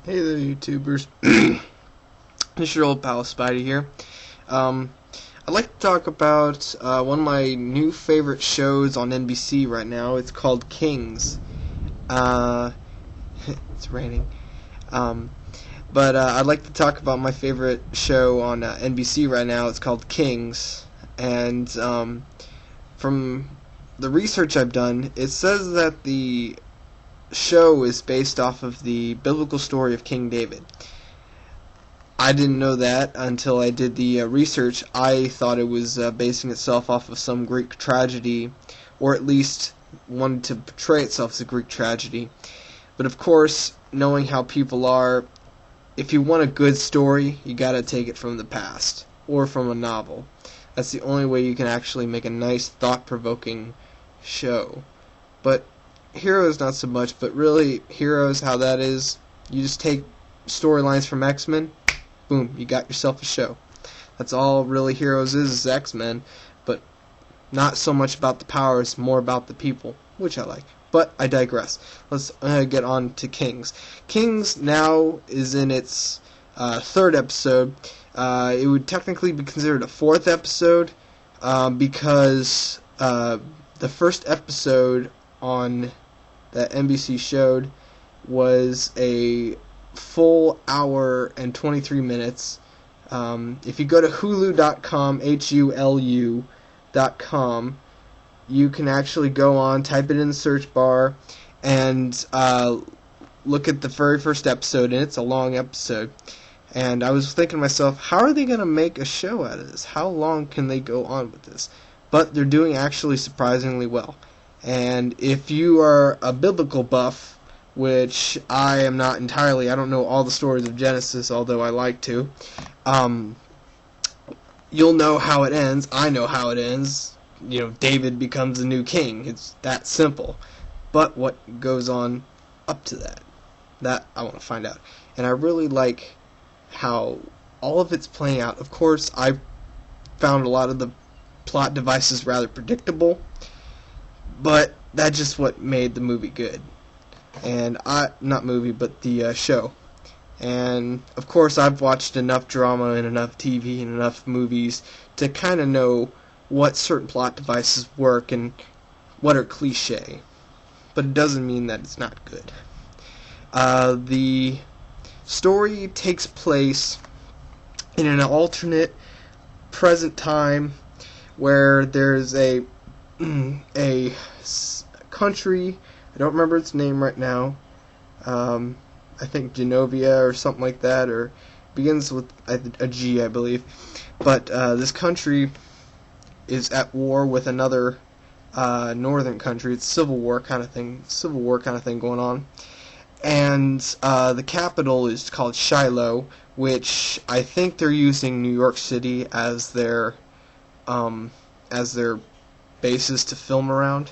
Hey there, YouTubers. This is your old pal Spidey here. I'd like to talk about one of my new favorite shows on NBC right now. It's called Kings. It's raining. But I'd like to talk about my favorite show on NBC right now. It's called Kings. And from the research I've done, it says that the show is based off of the biblical story of King David. I didn't know that until I did the research. I thought it was basing itself off of some Greek tragedy, or at least wanted to portray itself as a Greek tragedy. But of course, knowing how people are, if you want a good story, you gotta take it from the past, or from a novel. That's the only way you can actually make a nice, thought-provoking show. But Heroes not so much, but really Heroes, how that is, you just take storylines from X-Men, boom, you got yourself a show. That's all really Heroes is X-Men, but not so much about the powers, more about the people, which I like. But I digress. Let's get on to Kings. Kings now is in its third episode. It would technically be considered a fourth episode because the first episode on that NBC showed was a full hour and 23 minutes. If you go to hulu.com, HULU.com, you can actually go on, type it in the search bar, and look at the very first episode, and it's a long episode. And I was thinking to myself, how are they going to make a show out of this? How long can they go on with this? But they're doing actually surprisingly well. And if you are a biblical buff, which I am not entirely, I don't know all the stories of Genesis, although I like to, you'll know how it ends. I know how it ends. You know, David becomes a new king. It's that simple. But what goes on up to that? That I want to find out. And I really like how all of it's playing out. Of course, I found a lot of the plot devices rather predictable, but that's just what made the movie good. And not movie, but the show. And of course, I've watched enough drama and enough TV and enough movies to kind of know what certain plot devices work and what are cliche. But it doesn't mean that it's not good. The story takes place in an alternate present time where there's a country, I don't remember its name right now, I think Genovia or something like that, or begins with a G, I believe. But this country is at war with another northern country. It's civil war kind of thing going on. And the capital is called Shiloh, which I think they're using New York City as their basis to film around.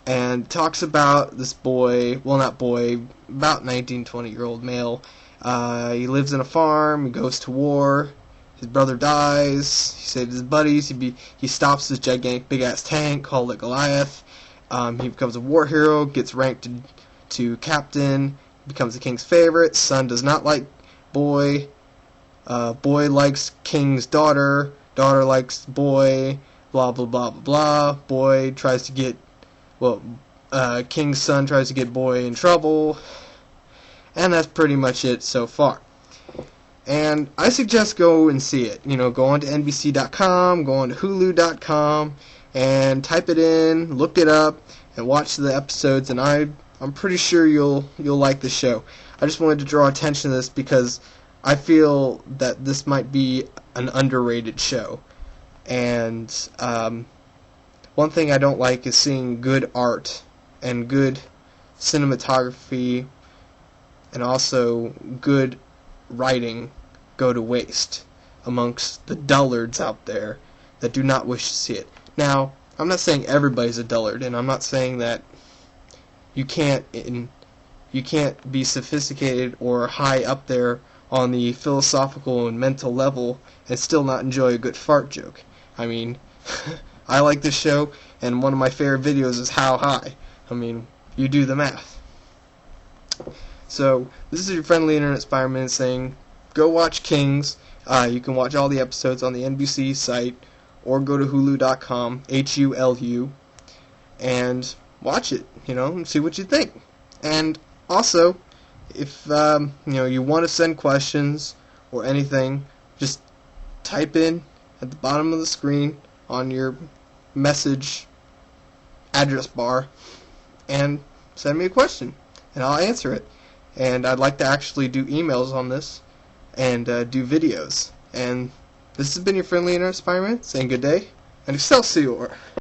And talks about this boy, well, not boy, about 19, 20-year-old male. He lives in a farm, he goes to war, his brother dies, he saves his buddies, he stops this gigantic big-ass tank called a Goliath. He becomes a war hero, gets ranked to captain, becomes the king's favorite. Son does not like boy. Boy likes king's daughter. Daughter likes boy. Blah, blah, blah, blah, blah. Boy tries to get, king's son tries to get boy in trouble. And that's pretty much it so far. And I suggest go and see it. You know, go on to NBC.com, go on to Hulu.com, and type it in, look it up, and watch the episodes, and I'm pretty sure you'll like the show. I just wanted to draw attention to this because I feel that this might be an underrated show. And one thing I don't like is seeing good art and good cinematography and also good writing go to waste amongst the dullards out there that do not wish to see it. Now, I'm not saying everybody's a dullard, and I'm not saying that you can't be sophisticated or high up there on the philosophical and mental level and still not enjoy a good fart joke. I mean, I like this show, and one of my favorite videos is How High. I mean, you do the math. So this is your friendly internet Spider-Man saying, go watch Kings. You can watch all the episodes on the NBC site, or go to hulu.com, HULU, and watch it, and see what you think. And also, if you want to send questions or anything, just type in at the bottom of the screen on your message address bar and send me a question, and I'll answer it. And I'd like to actually do emails on this and do videos. And this has been your friendly internet Spider-Man saying good day and Excelsior!